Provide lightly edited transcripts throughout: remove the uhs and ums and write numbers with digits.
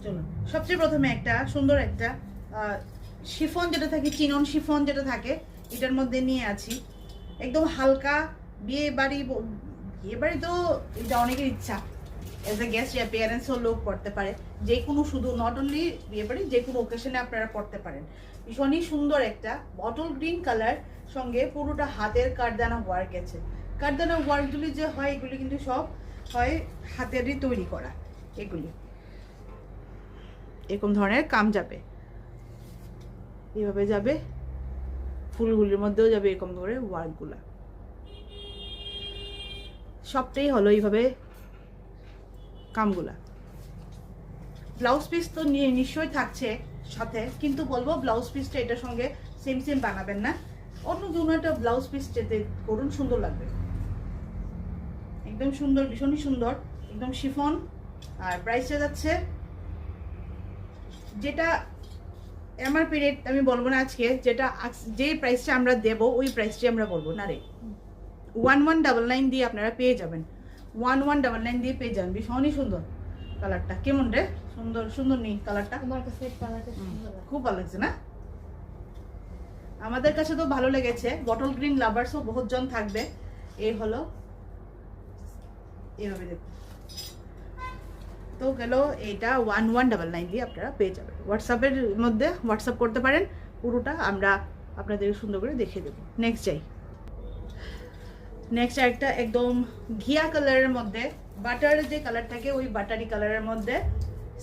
চলুন সবচেয়ে প্রথমে একটা সুন্দর একটা শিফন যেটা থাকে, চিনন শিফন যেটা থাকে, এটার মধ্যে নিয়ে আছি। একদম হালকা বিয়ে বাড়ি তো এটা অনেকের ইচ্ছা, এজ এ গেস্ট অ্যাপিয়ারেন্সও লোক করতে পারে, যে কোনো, শুধু নট অনলি বিয়ে বাড়ি, যে কোনো ওকেশনে আপনারা পড়তে পারেন। ভীষণই সুন্দর একটা বটল গ্রিন কালার, সঙ্গে পুরোটা হাতের কাঠদানা ওয়ার্ক আছে। কাঠদানা ওয়ার্কগুলি যে হয় এগুলি কিন্তু সব হয় হাতেরই তৈরি করা। এগুলি এরকম ধরনের কাম যাবে, এইভাবে যাবে, ফুলগুলির মধ্যেও যাবে এরকম করে ওয়ার্কগুলা। সবটাই হলো এইভাবে কামগুলা। ব্লাউজ পিস তো নিশ্চয়ই থাকছে সাথে, কিন্তু বলবো ব্লাউজ পিসটা এটার সঙ্গে সেম সেম বানাবেন না, অন্য কোনো একটা ব্লাউজ পিস যেতে করুন, সুন্দর লাগবে। একদম সুন্দর, ভীষণই সুন্দর, একদম শিফন। আর প্রাইসটা যাচ্ছে, যেটা এমআরপি রেট আমি বলবো না আজকে, যেটা যে প্রাইসটা আমরা দেবো ওই প্রাইসটি আমরা বলবো না রে। 1199 দিয়ে আপনারা পেয়ে যাবেন, 1199 দিয়ে পেয়ে যাবেন। ভীষণই সুন্দর কালারটা, কেমন রে? সুন্দর সুন্দর নেই কালারটা? আমার কাছে কালারটা সুন্দর লাগে, খুব ভালো লাগছে না? আমাদের কাছে তো ভালো লেগেছে। বটল গ্রিন লাভার্সও বহুত জন থাকবে। এই হলো, এইভাবে দেখুন তো গেল। এইটা 1199 দিয়ে আপনারা পেয়ে যাবেন। হোয়াটসঅ্যাপের মধ্যে হোয়াটসঅ্যাপ করতে পারেন, পুরোটা আমরা আপনাদের সুন্দর করে দেখিয়ে দেবো। নেক্সট যাই। নেক্সট একটা একদম ঘিয়া কালারের মধ্যে, বাটারের যে কালার থাকে ওই বাটারি কালারের মধ্যে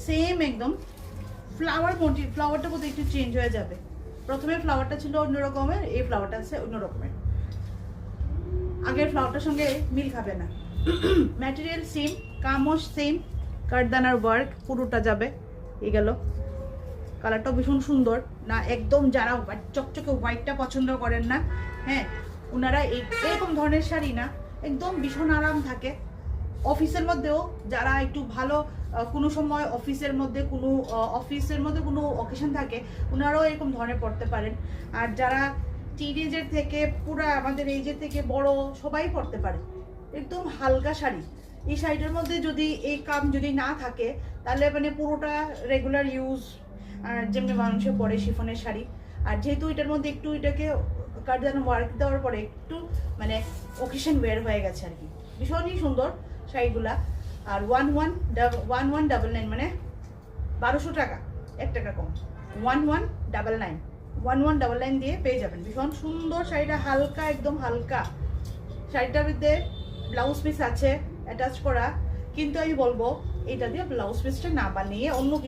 সেম একদম ফ্লাওয়ার মোটিভ। ফ্লাওয়ারটা বোধহয় একটু চেঞ্জ হয়ে যাবে। প্রথমে ফ্লাওয়ারটা ছিল অন্য রকমের, এই ফ্লাওয়ারটা আছে অন্য রকমের। আগের ফ্লাওয়ারটার সঙ্গে মিল খাবে না। ম্যাটেরিয়াল সেম, কামও সেম, কাঠদানার ওয়ার্ক পুরোটা যাবে। এই গেল। কালারটাও ভীষণ সুন্দর না, একদম যারা চকচকে হোয়াইটটা পছন্দ করেন না, হ্যাঁ, ওনারা এরকম ধরনের শাড়ি না, একদম ভীষণ আরাম থাকে। অফিসের মধ্যেও যারা একটু ভালো, কোনো সময় অফিসের মধ্যে কোনো অকেশন থাকে, ওনারাও এরকম ধরনের পড়তে পারেন। আর যারা টিনেজের থেকে পুরা আমাদের এইজের থেকে বড় সবাই পড়তে পারে। একদম হালকা শাড়ি। এই শাড়িটার মধ্যে যদি এই কাম যদি না থাকে, তাহলে মানে পুরোটা রেগুলার ইউজ, আর যেমনি মানুষে পরে শিফনের শাড়ি। আর যেহেতু এটার মধ্যে একটু এটাকে কাঠদানা ওয়ার্ক দেওয়ার পরে একটু মানে অকেশন ওয়্যার হয়ে গেছে আর কি। ভীষণই সুন্দর শাড়িগুলা। আর 1199 মানে 1200 টাকা, 1 টাকা কম। 1199 দিয়ে পেয়ে যাবেন। ভীষণ সুন্দর শাড়িটা, হালকা, একদম হালকা। শাড়িটার মধ্যে ব্লাউজ পিস আছে অ্যাটাচ করা, কিন্তু আমি বলবো এটা দিয়ে ব্লাউজ পিসটা না বানিয়ে অন্য